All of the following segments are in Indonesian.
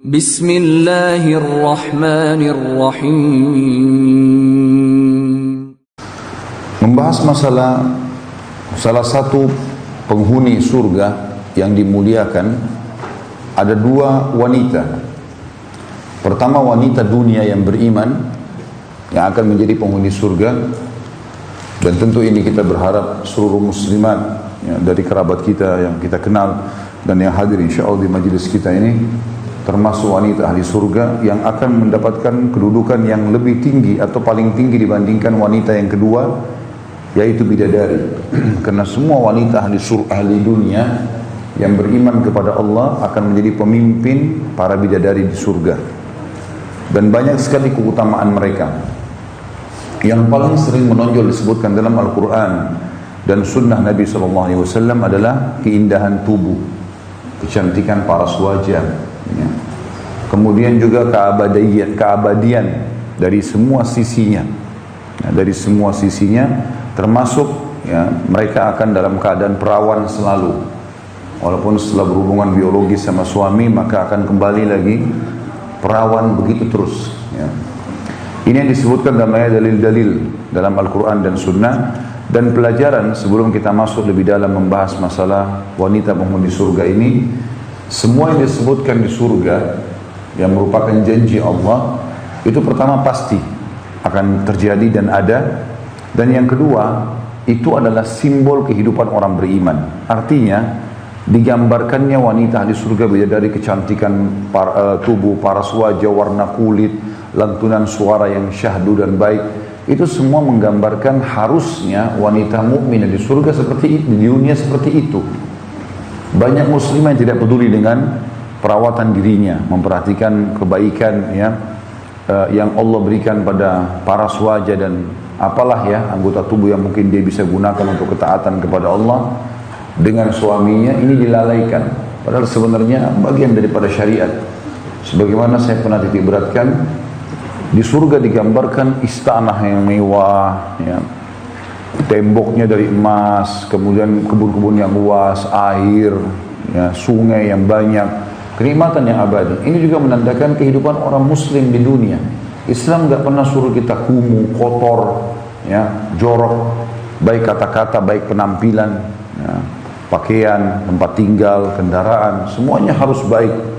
Bismillahirrahmanirrahim. Membahas masalah salah satu penghuni surga yang dimuliakan, ada dua wanita. Pertama, wanita dunia yang beriman yang akan menjadi penghuni surga, dan tentu ini kita berharap seluruh muslimat ya, dari kerabat kita yang kita kenal dan yang hadir insyaallah di majelis kita ini, termasuk wanita ahli surga yang akan mendapatkan kedudukan yang lebih tinggi atau paling tinggi dibandingkan wanita yang kedua, yaitu bidadari. Karena semua wanita ahli dunia yang beriman kepada Allah akan menjadi pemimpin para bidadari di surga, dan banyak sekali keutamaan mereka. Yang paling sering menonjol disebutkan dalam Al-Quran dan Sunnah Nabi SAW adalah keindahan tubuh, kecantikan paras wajah, ya. Kemudian juga keabadian dari semua sisinya, ya, dari semua sisinya, termasuk ya, mereka akan dalam keadaan perawan selalu, walaupun setelah berhubungan biologis sama suami maka akan kembali lagi perawan begitu terus, ya. Ini yang disebutkan dalam dalil-dalil dalam Al-Quran dan Sunnah. Dan pelajaran sebelum kita masuk lebih dalam membahas masalah wanita penghuni surga ini, semua yang disebutkan di surga yang merupakan janji Allah, itu pertama pasti akan terjadi dan ada. Dan yang kedua, itu adalah simbol kehidupan orang beriman. Artinya digambarkannya wanita di surga bidadari, kecantikan tubuh, paras wajah, warna kulit, lantunan suara yang syahdu dan baik, itu semua menggambarkan harusnya wanita mukminah di surga seperti itu, di dunia seperti itu. Banyak muslimah yang tidak peduli dengan perawatan dirinya, memperhatikan kebaikan ya, yang Allah berikan pada paras wajah dan apalah ya, anggota tubuh yang mungkin dia bisa gunakan untuk ketaatan kepada Allah dengan suaminya, ini dilalaikan. Padahal sebenarnya bagian daripada syariat. Sebagaimana saya pernah titik beratkan, di surga digambarkan istana yang mewah, ya, temboknya dari emas, kemudian kebun-kebun yang luas, air, ya, sungai yang banyak, kenikmatan yang abadi. Ini juga menandakan kehidupan orang muslim di dunia. Islam gak pernah suruh kita kumuh, kotor, ya, jorok, baik kata-kata, baik penampilan, ya, pakaian, tempat tinggal, kendaraan, semuanya harus baik.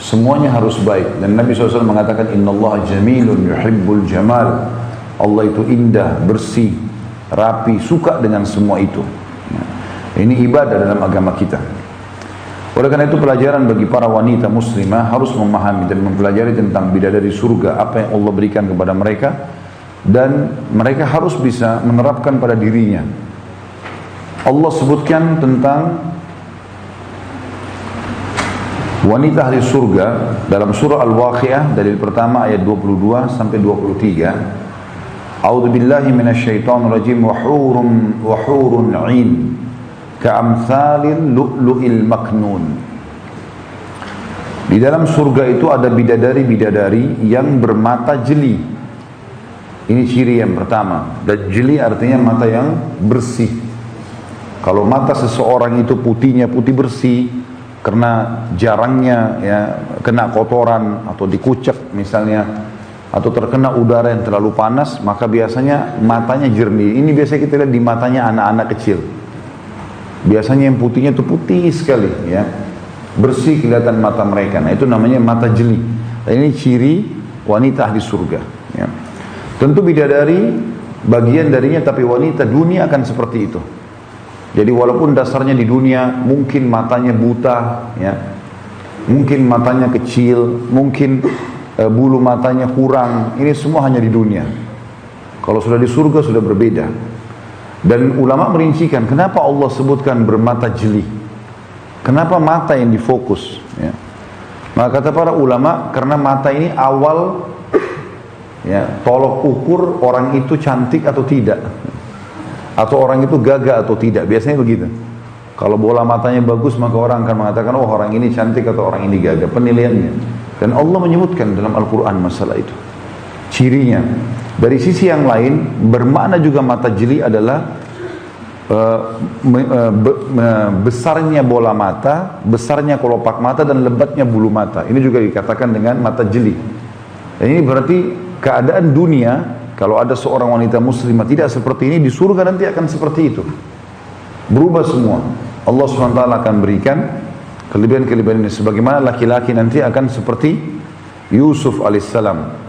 Semuanya harus baik. Dan Nabi SAW mengatakan, Innallaha jamilun yuhibbul jamal. Allah itu indah, bersih, rapi, suka dengan semua itu. Ini ibadah dalam agama kita. Oleh karena itu pelajaran bagi para wanita muslimah harus memahami dan mempelajari tentang bidadari surga, apa yang Allah berikan kepada mereka, dan mereka harus bisa menerapkan pada dirinya. Allah sebutkan tentang wanita ahli surga dalam surah Al-Waqiah, dalil pertama ayat 22 sampai 23. A'udzubillahi minasyaitonirrajim. Wa hurun 'ain ka'amsalil lu'lu'il maknun. Di dalam surga itu ada bidadari-bidadari yang bermata jeli. Ini ciri yang pertama. Dan jeli artinya mata yang bersih. Kalau mata seseorang itu putihnya putih bersih, karena jarangnya ya kena kotoran atau dikucek misalnya, atau terkena udara yang terlalu panas, maka biasanya matanya jernih. Ini biasanya kita lihat di matanya anak-anak kecil. Biasanya yang putihnya itu putih sekali ya, bersih kelihatan mata mereka. Nah itu namanya mata jeli. Dan ini ciri wanita ahli surga ya. Tentu bidadari bagian darinya, tapi wanita dunia akan seperti itu. Jadi walaupun dasarnya di dunia mungkin matanya buta, ya, mungkin matanya kecil, mungkin bulu matanya kurang, ini semua hanya di dunia. Kalau sudah di surga sudah berbeda. Dan ulama merincikan kenapa Allah sebutkan bermata jeli, kenapa mata yang difokus, ya. Maka kata para ulama, karena mata ini awal ya, tolok ukur orang itu cantik atau tidak, atau orang itu gagah atau tidak. Biasanya begitu. Kalau bola matanya bagus, maka orang akan mengatakan, oh orang ini cantik atau orang ini gagah, penilaiannya. Dan Allah menyebutkan dalam Al-Quran masalah itu, cirinya. Dari sisi yang lain, bermakna juga mata jeli adalah besarnya bola mata, besarnya kelopak mata, dan lebatnya bulu mata. Ini juga dikatakan dengan mata jeli. Dan ini berarti keadaan dunia, kalau ada seorang wanita muslimah tidak seperti ini, di surga nanti akan seperti itu. Berubah semua. Allah SWT akan berikan kelebihan-kelebihan ini. Sebagaimana laki-laki nanti akan seperti Yusuf alaihissalam.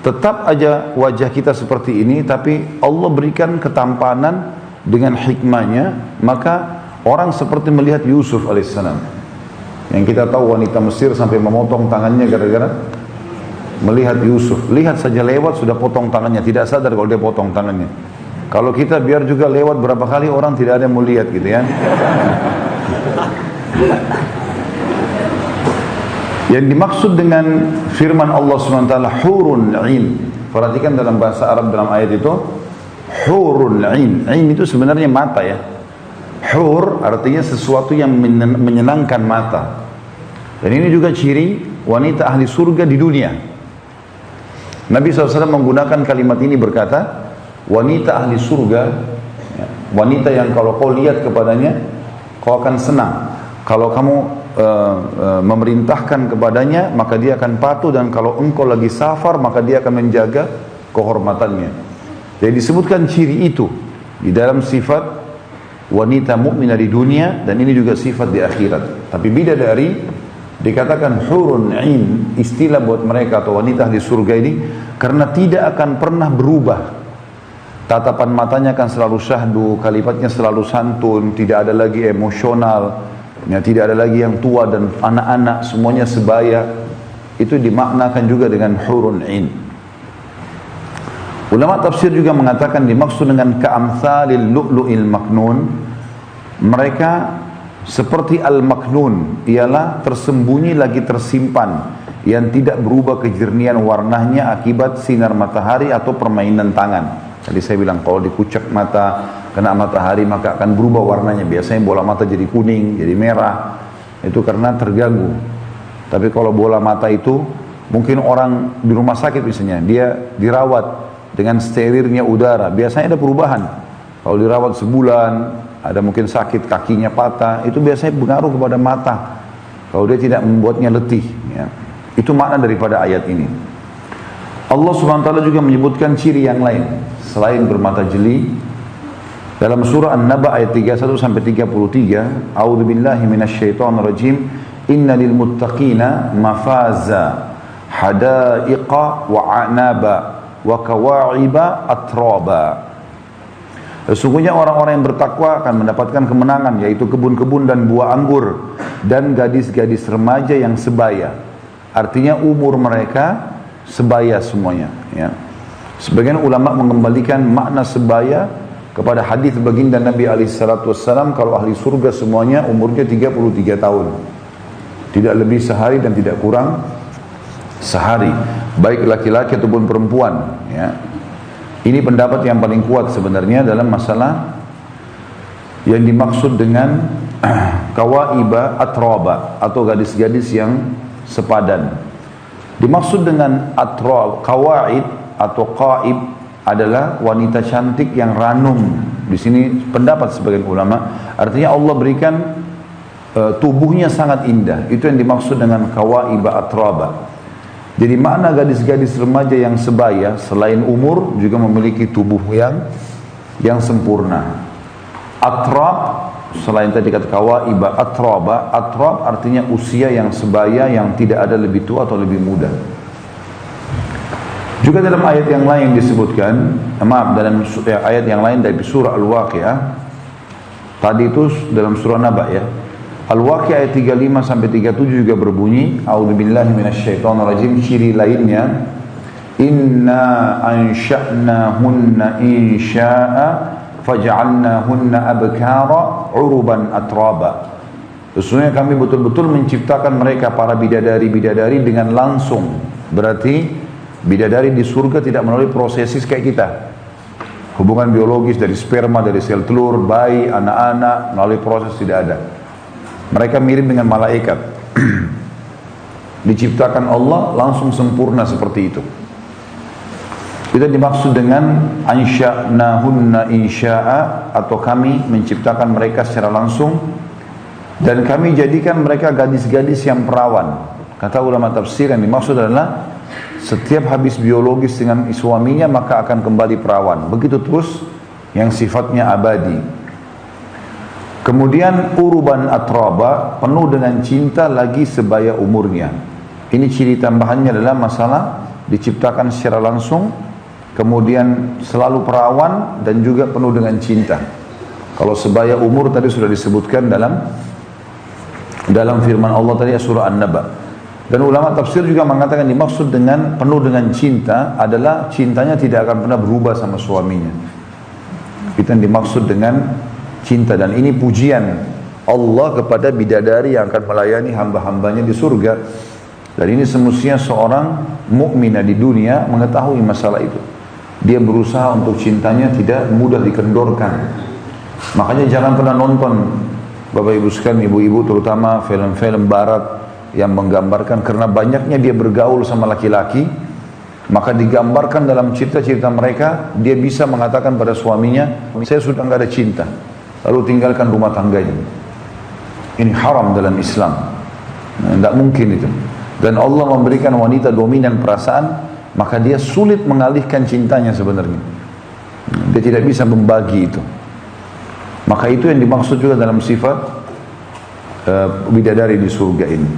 Tetap aja wajah kita seperti ini, tapi Allah berikan ketampanan dengan hikmahnya, maka orang seperti melihat Yusuf alaihissalam. Yang kita tahu wanita Mesir sampai memotong tangannya gara-gara melihat Yusuf. Lihat saja lewat sudah potong tangannya, tidak sadar kalau dia potong tangannya. Kalau kita biar juga lewat berapa kali orang tidak ada yang mau lihat gitu ya. Yang dimaksud dengan firman Allah SWT hurun 'ain. Perhatikan dalam bahasa Arab dalam ayat itu hurun 'ain. 'Ain itu sebenarnya mata ya. Hur artinya sesuatu yang menyenangkan mata. Dan ini juga ciri wanita ahli surga di dunia. Nabi SAW menggunakan kalimat ini berkata, wanita ahli surga, wanita yang kalau kau lihat kepadanya kau akan senang. Kalau kamu memerintahkan kepadanya maka dia akan patuh, dan kalau engkau lagi safar maka dia akan menjaga kehormatannya. Jadi disebutkan ciri itu di dalam sifat wanita mukminah di dunia, dan ini juga sifat di akhirat. Tapi bidadari dikatakan hurun 'ain, istilah buat mereka atau wanita di surga ini karena tidak akan pernah berubah. Tatapan matanya akan selalu syahdu, kalimatnya selalu santun, tidak ada lagi emosional. Ya, tidak ada lagi yang tua dan anak-anak, semuanya sebaya. Itu dimaknakan juga dengan hurun 'ain. Ulama tafsir juga mengatakan dimaksud dengan ka'amthalil lu'lu'il maknun, mereka seperti al-maknun, ialah tersembunyi lagi tersimpan, yang tidak berubah kejernihan warnanya akibat sinar matahari atau permainan tangan. Tadi saya bilang kalau dikucek mata kena matahari maka akan berubah warnanya. Biasanya bola mata jadi kuning, jadi merah. Itu karena terganggu. Tapi kalau bola mata itu mungkin orang di rumah sakit misalnya, dia dirawat dengan sterilnya udara, biasanya ada perubahan. Kalau dirawat sebulan, ada mungkin sakit, kakinya patah, itu biasanya pengaruh kepada mata. Kalau dia tidak membuatnya letih, ya. Itu makna daripada ayat ini. Allah SWT juga menyebutkan ciri yang lain selain bermata jeli. Dalam surah An-Naba ayat 31 sampai 33, A'udzubillahi minasyaitonirrajim. Inna lil muttaqina mafaza hadaiqa wa a'naba wa kawa'iba atraba. Sesungguhnya orang-orang yang bertakwa akan mendapatkan kemenangan, yaitu kebun-kebun dan buah anggur dan gadis-gadis remaja yang sebaya. Artinya umur mereka sebaya semuanya, ya. Sebagian ulama mengembalikan makna sebaya kepada hadis baginda Nabi SAW, kalau ahli surga semuanya umurnya 33 tahun. Tidak lebih sehari dan tidak kurang sehari, baik laki-laki ataupun perempuan, ya. Ini pendapat yang paling kuat sebenarnya dalam masalah yang dimaksud dengan kawaiba atraba atau gadis-gadis yang sepadan. Dimaksud dengan atrab, kawaid atau qaib adalah wanita cantik yang ranum. Di sini pendapat sebagian ulama, artinya Allah berikan tubuhnya sangat indah. Itu yang dimaksud dengan kawaiba atraba. Jadi makna gadis-gadis remaja yang sebaya selain umur juga memiliki tubuh yang sempurna. Atrab selain tadi kata kawaiba atraba, atrab artinya usia yang sebaya, yang tidak ada lebih tua atau lebih muda. Juga dalam ayat yang lain disebutkan, dalam ayat yang lain dari surah Al-Waqi'ah. Tadi itu dalam surah Naba ya. Al-Waqi'ah ayat 35 sampai 37 juga berbunyi, A'udzubillahi minasyaitonirrajim. Ciri lainnya, inna ansha'nahunna insya'a faj'alnahunna abkara uruban atraba. Sesungguhnya kami betul-betul menciptakan mereka para bidadari-bidadari dengan langsung. Berarti bidadari di surga tidak melalui prosesis kayak kita. Hubungan biologis dari sperma, dari sel telur, bayi, anak-anak, melalui proses tidak ada. Mereka mirip dengan malaikat. Diciptakan Allah langsung sempurna seperti itu. Itu dimaksud dengan ansha'nahunna insya'a, atau kami menciptakan mereka secara langsung dan kami jadikan mereka gadis-gadis yang perawan. Kata ulama tafsir, yang dimaksud adalah setiap habis biologis dengan suaminya maka akan kembali perawan. Begitu terus yang sifatnya abadi. Kemudian uruban atraba, penuh dengan cinta lagi sebaya umurnya. Ini ciri tambahannya adalah masalah diciptakan secara langsung, kemudian selalu perawan dan juga penuh dengan cinta. Kalau sebaya umur tadi sudah disebutkan dalam firman Allah tadi surah An-Naba. Dan ulama tafsir juga mengatakan dimaksud dengan penuh dengan cinta adalah cintanya tidak akan pernah berubah sama suaminya. Itu yang dimaksud dengan cinta, dan ini pujian Allah kepada bidadari yang akan melayani hamba-hambanya di surga. Dan ini semestinya seorang mukminah di dunia mengetahui masalah itu. Dia berusaha untuk cintanya tidak mudah dikendorkan. Makanya jangan pernah nonton, Bapak Ibu sekalian, ibu-ibu terutama, film-film barat yang menggambarkan karena banyaknya dia bergaul sama laki-laki, maka digambarkan dalam cerita-cerita mereka, dia bisa mengatakan pada suaminya, saya sudah enggak ada cinta, lalu tinggalkan rumah tangganya. Ini haram dalam Islam. Tidak mungkin itu. Dan Allah memberikan wanita dominan perasaan, maka dia sulit mengalihkan cintanya sebenarnya. Dia tidak bisa membagi itu. Maka itu yang dimaksud juga dalam sifat bidadari di surga ini.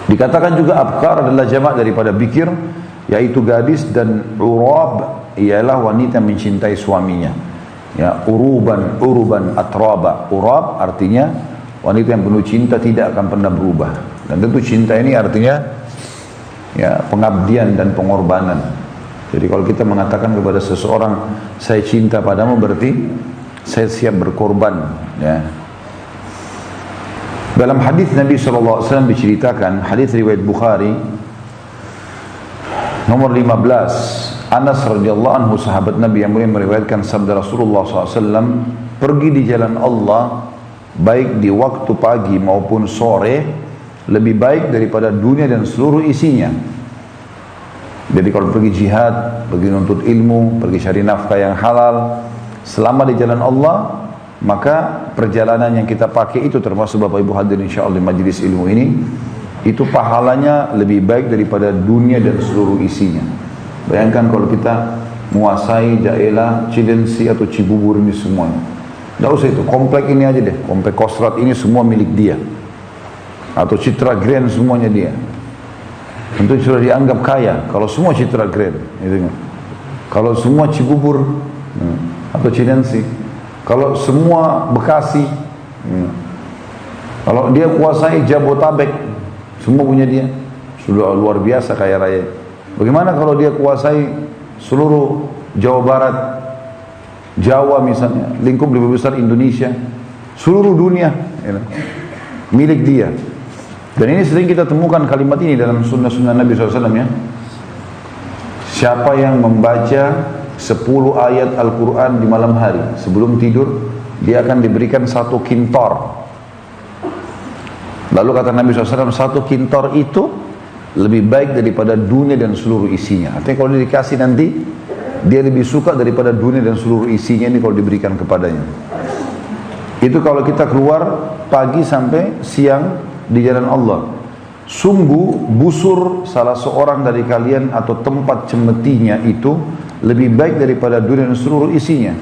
Dikatakan juga abkar adalah jamak daripada bikir, yaitu gadis, dan urab ialah wanita yang mencintai suaminya. Ya, uruban atraba. Urab artinya wanita yang penuh cinta, tidak akan pernah berubah. Dan tentu cinta ini artinya ya pengabdian dan pengorbanan. Jadi kalau kita mengatakan kepada seseorang saya cinta padamu, berarti saya siap berkorban. Ya. Dalam hadis Nabi SAW diceritakan, hadis riwayat Bukhari nomor 15, Anas radhiyallahu anhu, sahabat Nabi yang mulia, meriwayatkan sabda Rasulullah SAW, pergi di jalan Allah baik di waktu pagi maupun sore lebih baik daripada dunia dan seluruh isinya. Jadi kalau pergi jihad, pergi nuntut ilmu, pergi cari nafkah yang halal, selama di jalan Allah, maka perjalanan yang kita pakai itu, termasuk Bapak Ibu hadir insyaallah di majlis ilmu ini, itu pahalanya lebih baik daripada dunia dan seluruh isinya. Bayangkan kalau kita menguasai daerah Cilensi atau Cibubur ini semuanya. Tidak usah itu, komplek ini aja deh, komplek Kostrat ini semua milik dia, atau Citra Grand semuanya dia. Tentu sudah dianggap kaya kalau semua Citra Grand, gitu. Kalau semua Cibubur atau Cilensi, kalau semua Bekasi, kalau dia kuasai Jabotabek, semua punya dia, sudah luar biasa kaya raya. Bagaimana kalau dia kuasai seluruh Jawa Barat, Jawa misalnya, lingkup lebih besar Indonesia, seluruh dunia, milik dia. Dan ini sering kita temukan kalimat ini dalam sunnah-sunnah Nabi SAW, ya. Siapa yang membaca 10 ayat Al-Quran di malam hari sebelum tidur, dia akan diberikan 1 kintor. Lalu kata Nabi SAW, 1 kintor itu lebih baik daripada dunia dan seluruh isinya. Artinya kalau dia dikasih nanti, dia lebih suka daripada dunia dan seluruh isinya ini kalau diberikan kepadanya. Itu kalau kita keluar pagi sampai siang di jalan Allah. Sungguh busur salah seorang dari kalian atau tempat cemetinya itu lebih baik daripada dunia dan seluruh isinya.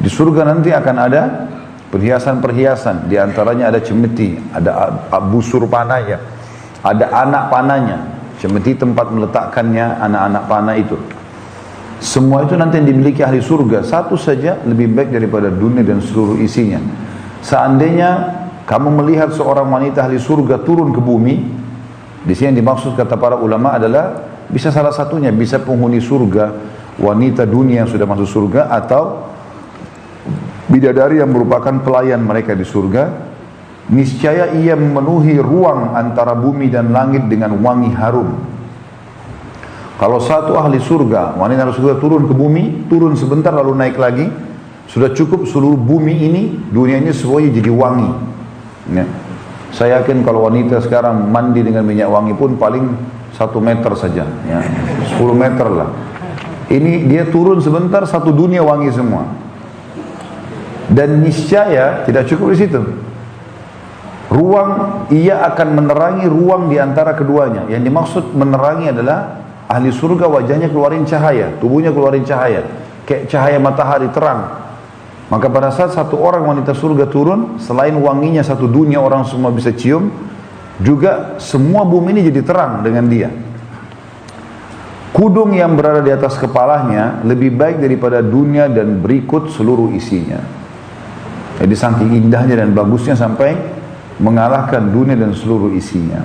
Di surga nanti akan ada perhiasan-perhiasan, di antaranya ada cemeti, ada busur panahnya, ada anak panahnya. Cemeti tempat meletakkannya anak-anak panah itu. Semua itu nanti yang dimiliki ahli surga, satu saja lebih baik daripada dunia dan seluruh isinya. Seandainya kamu melihat seorang wanita ahli surga turun ke bumi, di sini yang dimaksud kata para ulama adalah bisa salah satunya, bisa penghuni surga, wanita dunia yang sudah masuk surga, atau bidadari yang merupakan pelayan mereka di surga. Niscaya ia memenuhi ruang antara bumi dan langit dengan wangi harum. Kalau satu ahli surga, wanita ahli surga turun ke bumi, turun sebentar lalu naik lagi, sudah cukup seluruh bumi ini, dunia ini semuanya jadi wangi. Ya. Saya yakin kalau wanita sekarang mandi dengan minyak wangi pun paling 1 meter saja, ya. 10 meter lah. Ini dia turun sebentar, satu dunia wangi semua. Dan niscaya tidak cukup di situ. Ruang, ia akan menerangi ruang di antara keduanya. Yang dimaksud menerangi adalah ahli surga wajahnya keluarin cahaya, tubuhnya keluarin cahaya, kayak cahaya matahari terang. Maka pada saat satu orang wanita surga turun, selain wanginya satu dunia orang semua bisa cium, juga semua bumi ini jadi terang dengan dia. Kudung yang berada di atas kepalanya lebih baik daripada dunia dan berikut seluruh isinya. Jadi saking indahnya dan bagusnya sampai mengalahkan dunia dan seluruh isinya.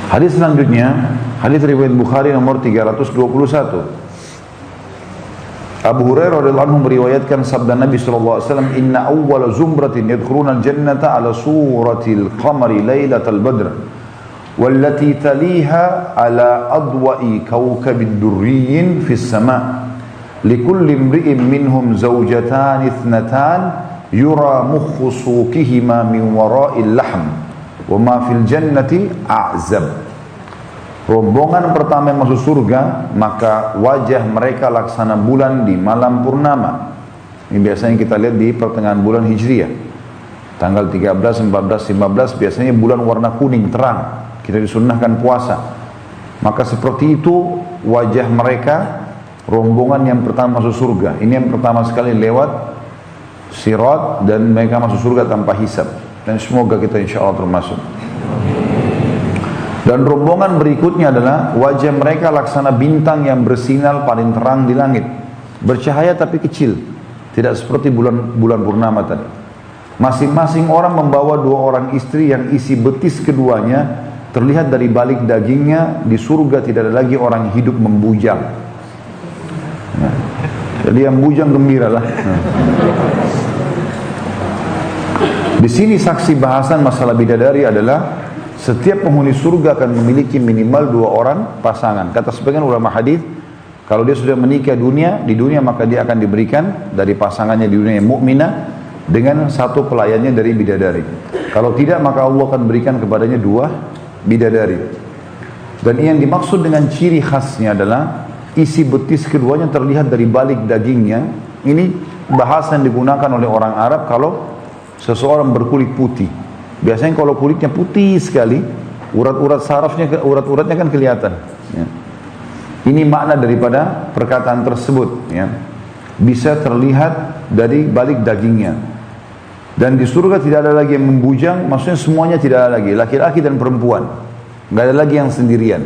Hadis selanjutnya, hadis riwayat Bukhari nomor 321. Abu Hurairah radhiyallahu anhu meriwayatkan sabda Nabi sallallahu alaihi wasallam, "Inna awwala zumratin yadkhuluna al-jannata ala suratil qamari lailatal badr, wallati taliha ala adwa'i kawkabid durriyyin fis sama', likulli imri'in minhum zawjatan ithnatan yura mukhu suqihima min wara'il lahm, wa ma fil jannati a'zab." Rombongan pertama yang masuk surga, maka wajah mereka laksana bulan di malam purnama. Ini biasanya kita lihat di pertengahan bulan Hijriah. Tanggal 13, 14, 15 biasanya bulan warna kuning terang. Kita disunnahkan puasa. Maka seperti itu wajah mereka, rombongan yang pertama masuk surga. Ini yang pertama sekali lewat sirat dan mereka masuk surga tanpa hisab. Dan semoga kita insya Allah termasuk. Dan rombongan berikutnya adalah wajah mereka laksana bintang yang bersinar paling terang di langit. Bercahaya tapi kecil. Tidak seperti bulan purnama tadi. Masing-masing orang membawa dua orang istri yang isi betis keduanya terlihat dari balik dagingnya. Di surga tidak ada lagi orang hidup membujang. Nah, jadi yang bujang gembira lah. Nah. Di sini saksi bahasan masalah bidadari adalah setiap penghuni surga akan memiliki minimal dua orang pasangan. Kata sebagian ulama hadis, kalau dia sudah menikah di dunia maka dia akan diberikan dari pasangannya di dunia yang mukminah dengan satu pelayannya dari bidadari. Kalau tidak maka Allah akan berikan kepadanya dua bidadari. Dan yang dimaksud dengan ciri khasnya adalah isi betis keduanya terlihat dari balik dagingnya. Ini bahasa yang digunakan oleh orang Arab kalau seseorang berkulit putih. Biasanya kalau kulitnya putih sekali, urat-uratnya kan kelihatan. Ya. Ini makna daripada perkataan tersebut. Ya. Bisa terlihat dari balik dagingnya. Dan di surga tidak ada lagi yang membujang, maksudnya semuanya tidak ada lagi, laki-laki dan perempuan. Nggak ada lagi yang sendirian.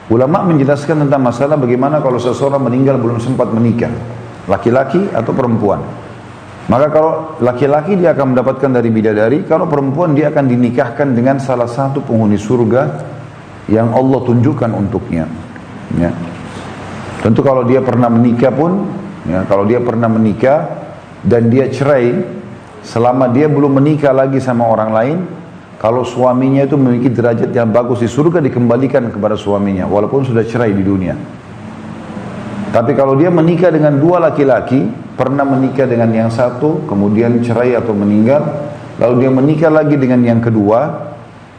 Ulama menjelaskan tentang masalah bagaimana kalau seseorang meninggal belum sempat menikah, laki-laki atau perempuan. Maka kalau laki-laki dia akan mendapatkan dari bidadari, kalau perempuan dia akan dinikahkan dengan salah satu penghuni surga yang Allah tunjukkan untuknya. Ya. Tentu kalau dia pernah menikah pun, ya, kalau dia pernah menikah dan dia cerai, selama dia belum menikah lagi sama orang lain, kalau suaminya itu memiliki derajat yang bagus di surga dikembalikan kepada suaminya, walaupun sudah cerai di dunia. Tapi kalau dia menikah dengan dua laki-laki, pernah menikah dengan yang satu, kemudian cerai atau meninggal, lalu dia menikah lagi dengan yang kedua,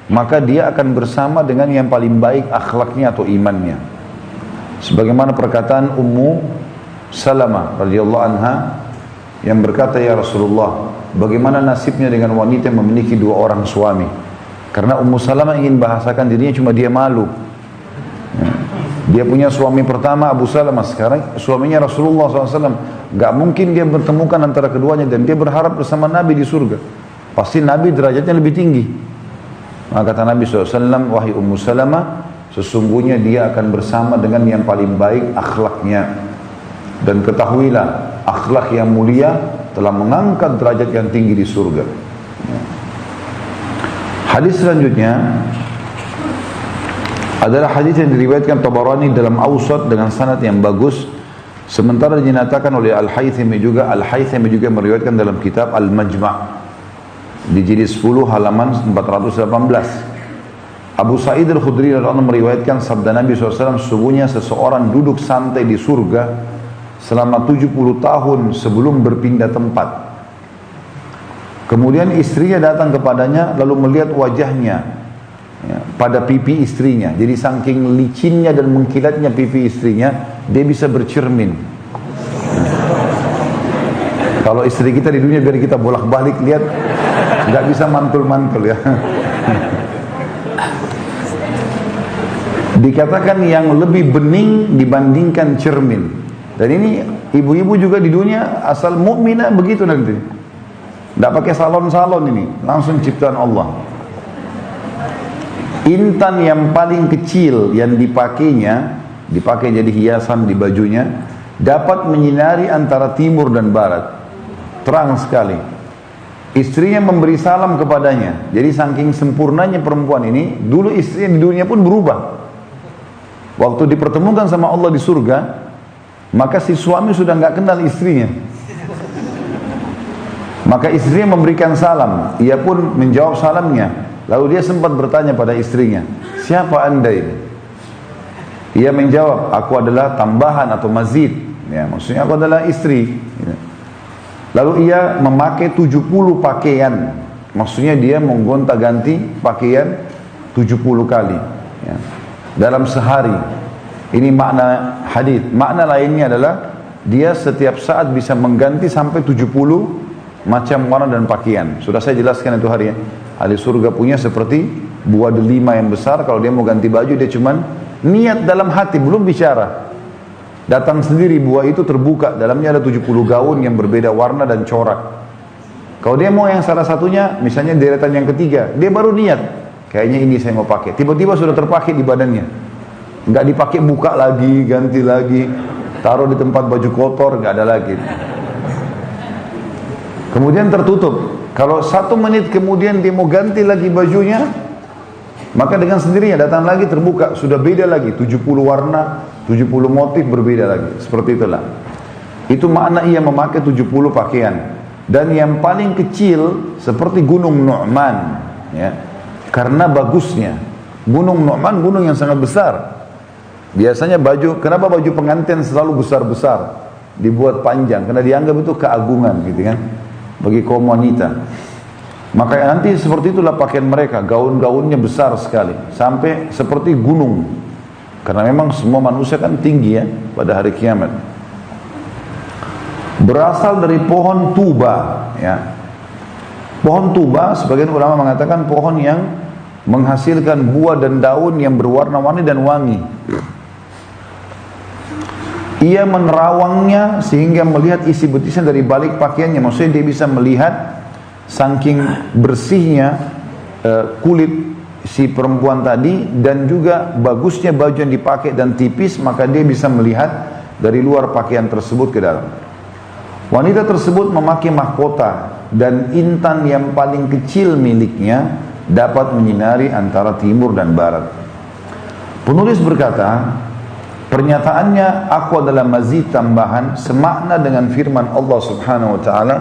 maka dia akan bersama dengan yang paling baik akhlaknya atau imannya. Sebagaimana perkataan Ummu Salamah radhiyallahu anha yang berkata, "Ya Rasulullah, bagaimana nasibnya dengan wanita yang memiliki dua orang suami?" Karena Ummu Salamah ingin bahasakan dirinya, cuma dia malu. Dia punya suami pertama Abu Salamah, sekarang suaminya Rasulullah SAW. Gak mungkin dia bertemukan antara keduanya dan dia berharap bersama Nabi di surga. Pasti Nabi derajatnya lebih tinggi. Maka kata Nabi SAW, "Wahai Ummu Salamah, sesungguhnya dia akan bersama dengan yang paling baik akhlaknya. Dan ketahuilah, akhlak yang mulia telah mengangkat derajat yang tinggi di surga." Hadis selanjutnya adalah hadis yang diriwayatkan Tabarani dalam Awsat dengan sanad yang bagus, sementara dinyatakan oleh Al-Haythami juga meriwayatkan dalam kitab Al-Majma' di jilid 10 halaman 418. Abu Sa'id Al-Khudri radhiyallahu anhu meriwayatkan sabda Nabi SAW, "Sesungguhnya seseorang duduk santai di surga selama 70 tahun sebelum berpindah tempat. Kemudian istrinya datang kepadanya lalu melihat wajahnya, ya, pada pipi istrinya. Jadi saking licinnya dan mengkilatnya pipi istrinya, dia bisa bercermin. Kalau istri kita di dunia biar kita bolak-balik lihat, nggak bisa mantul-mantul ya. Dikatakan yang lebih bening dibandingkan cermin. Dan ini ibu-ibu juga di dunia asal mukminah begitu nanti. Nggak pakai salon-salon ini, langsung ciptaan Allah. Intan yang paling kecil yang dipakai jadi hiasan di bajunya, dapat menyinari antara timur dan barat. Terang sekali. Istrinya memberi salam kepadanya. Jadi saking sempurnanya perempuan ini, dulu istrinya di dunia pun berubah. Waktu dipertemukan sama Allah di surga, maka si suami sudah nggak kenal istrinya. Maka istrinya memberikan salam, ia pun menjawab salamnya. Lalu dia sempat bertanya pada istrinya, siapa anda ini? Ia menjawab, aku adalah tambahan atau mazid. Ya, maksudnya aku adalah istri. Lalu ia memakai 70 pakaian. Maksudnya dia menggonta-ganti pakaian 70 kali. Ya. Dalam sehari. Ini makna hadis. Makna lainnya adalah dia setiap saat bisa mengganti sampai 70 macam warna dan pakaian. Sudah saya jelaskan itu hari ya. Ahli surga punya seperti buah delima yang besar. Kalau dia mau ganti baju, dia cuman niat dalam hati, belum bicara. Datang sendiri buah itu terbuka, dalamnya ada 70 gaun yang berbeda warna dan corak. Kalau dia mau yang salah satunya, misalnya deretan yang ketiga, dia baru niat, kayaknya ini saya mau pakai. Tiba-tiba sudah terpakai di badannya. Nggak dipakai, buka lagi, ganti lagi, taruh di tempat baju kotor, nggak ada lagi. Kemudian tertutup. Kalau 1 menit kemudian dia mau ganti lagi bajunya, maka dengan sendirinya datang lagi terbuka, sudah beda lagi, 70 warna, 70 motif berbeda lagi. Seperti itulah. Itu makna ia memakai 70 pakaian. Dan yang paling kecil seperti Gunung Nu'man, ya. Karena bagusnya. Gunung Nu'man gunung yang sangat besar. Biasanya kenapa baju pengantin selalu besar-besar, dibuat panjang? Karena dianggap itu keagungan gitu kan, bagi kaum wanita. Maka nanti seperti itulah pakaian mereka, gaun-gaunnya besar sekali, sampai seperti gunung. Karena memang semua manusia kan tinggi ya pada hari kiamat. Berasal dari pohon tuba ya. Pohon tuba sebagian ulama mengatakan pohon yang menghasilkan buah dan daun yang berwarna-warni dan wangi. Ia menerawangnya sehingga melihat isi betisnya dari balik pakaiannya. Maksudnya dia bisa melihat saking bersihnya kulit si perempuan tadi, dan juga bagusnya baju yang dipakai dan tipis, maka dia bisa melihat dari luar pakaian tersebut ke dalam. Wanita tersebut memakai mahkota, dan intan yang paling kecil miliknya dapat menyinari antara timur dan barat. Penulis berkata, pernyataannya aku adalah mazid tambahan semakna dengan firman Allah Subhanahu wa taala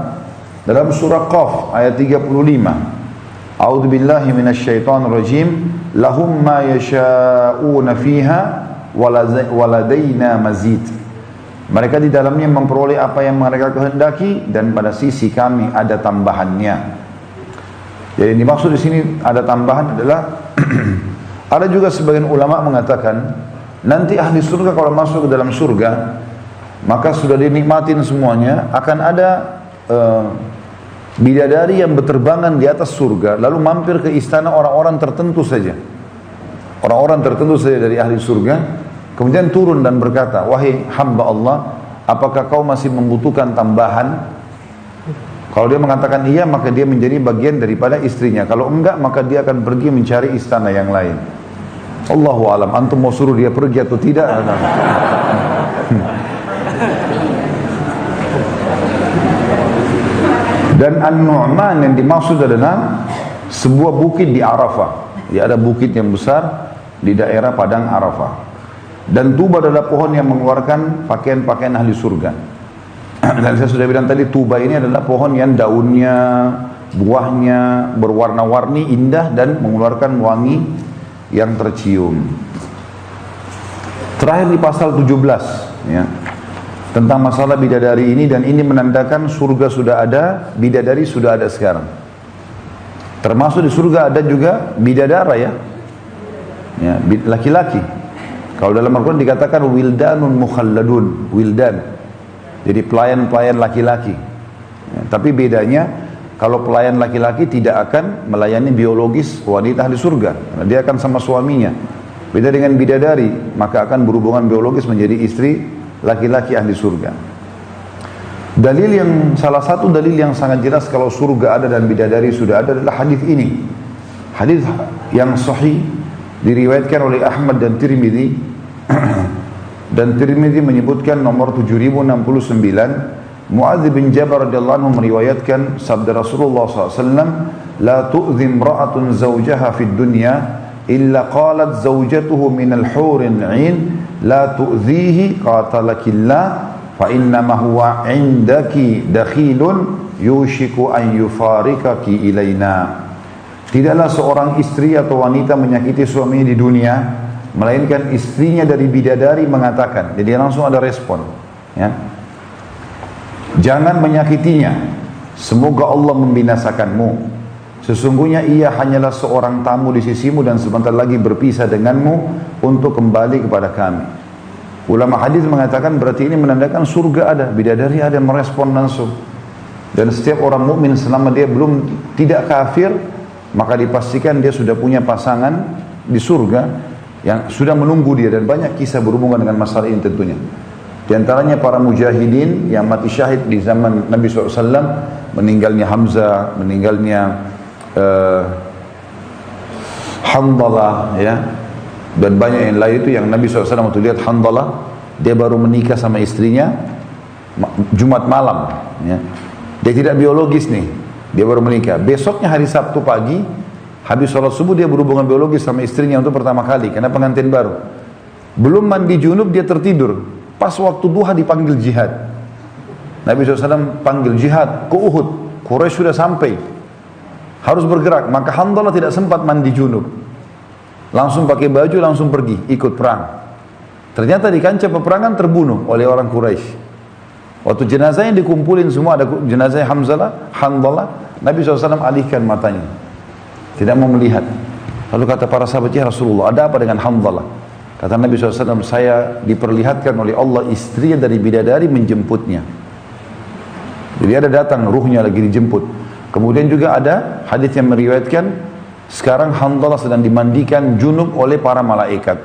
dalam surah Qaf ayat 35. A'udzu billahi minasyaitonir rajim. Lahum ma yasha'una fiha waladaina mazid. Mereka di dalamnya memperoleh apa yang mereka kehendaki, dan pada sisi kami ada tambahannya. Jadi dimaksud di sini ada tambahan adalah ada juga sebagian ulama mengatakan nanti ahli surga kalau masuk ke dalam surga, maka sudah dinikmatin semuanya, akan ada bidadari yang berterbangan di atas surga, lalu mampir ke istana orang-orang tertentu saja. Orang-orang tertentu saja dari ahli surga, kemudian turun dan berkata, wahai hamba Allah, apakah kau masih membutuhkan tambahan? Kalau dia mengatakan iya, maka dia menjadi bagian daripada istrinya. Kalau enggak, maka dia akan pergi mencari istana yang lain. Allahu alam, antum mau suruh dia pergi atau tidak? Dan An-Nu'man yang dimaksud adalah sebuah bukit di Arafah. Ya, ada bukit yang besar di daerah Padang Arafah. Dan tuba adalah pohon yang mengeluarkan pakaian-pakaian ahli surga. Dan saya sudah bilang tadi, tuba ini adalah pohon yang daunnya, buahnya berwarna-warni, indah, dan mengeluarkan wangi yang tercium. Terakhir di pasal 17 ya, tentang masalah bidadari ini, dan ini menandakan surga sudah ada, bidadari sudah ada sekarang. Termasuk di surga ada juga bidadara ya. ya, laki-laki. Kalau dalam Al-Quran dikatakan wildanun mukhalladun, wildan, jadi pelayan-pelayan laki-laki. Ya, tapi bedanya kalau pelayan laki-laki tidak akan melayani biologis wanita ahli surga, karena dia akan sama suaminya. Beda dengan bidadari, maka akan berhubungan biologis menjadi istri laki-laki ahli surga. Dalil yang salah satu dalil yang sangat jelas kalau surga ada dan bidadari sudah ada adalah hadis ini. Hadis yang sahih diriwayatkan oleh Ahmad dan Tirmidzi dan Tirmidzi menyebutkan nomor 7069. Muadz bin Jabal radhiyallahu anhu meriwayatkan sabda Rasulullah SAW, la tu'dhi imra'atun zawjaha fid dunya illa qalat zawjatuhu minal hurin 'ain la tu'dhihi qatalakillah fa innama huwa 'indaki dakhilun yushiku an yufarikaki ilaina. Tidaklah seorang istri atau wanita menyakiti suaminya di dunia melainkan istrinya dari bidadari mengatakan, jadi langsung ada respon, ya. Jangan menyakitinya, semoga Allah membinasakanmu. Sesungguhnya ia hanyalah seorang tamu di sisimu dan sebentar lagi berpisah denganmu untuk kembali kepada kami. Ulama hadis mengatakan berarti ini menandakan surga ada, bidadari ada, merespon langsung. Dan setiap orang mukmin selama dia belum tidak kafir, maka dipastikan dia sudah punya pasangan di surga yang sudah menunggu dia, dan banyak kisah berhubungan dengan masalah ini tentunya. Di antaranya para mujahidin yang mati syahid di zaman Nabi SAW, meninggalnya Hamzah, meninggalnya Handalah, ya, dan banyak yang lain itu yang Nabi SAW waktu lihat Handalah, dia baru menikah sama istrinya Jumat malam, ya. Dia tidak biologis nih, dia baru menikah. Besoknya hari Sabtu pagi, habis sholat subuh dia berhubungan biologis sama istrinya untuk pertama kali, karena pengantin baru. Belum mandi junub dia tertidur. Pas waktu duha dipanggil jihad. Nabi SAW panggil jihad ke Uhud. Quraisy sudah sampai, harus bergerak. Maka Handalah tidak sempat mandi junub, langsung pakai baju langsung pergi ikut perang. Ternyata di kancah peperangan terbunuh oleh orang Quraisy. Waktu jenazahnya dikumpulin semua, ada jenazah Handalah, Nabi SAW alihkan matanya, tidak mau melihat. Lalu kata para sahabat, ya Rasulullah, ada apa dengan Handalah? Kata Nabi SAW, saya diperlihatkan oleh Allah istrinya dari bidadari menjemputnya. Jadi ada datang, ruhnya lagi dijemput. Kemudian juga ada hadis yang meriwayatkan, sekarang Handalah sedang dimandikan junub oleh para malaikat.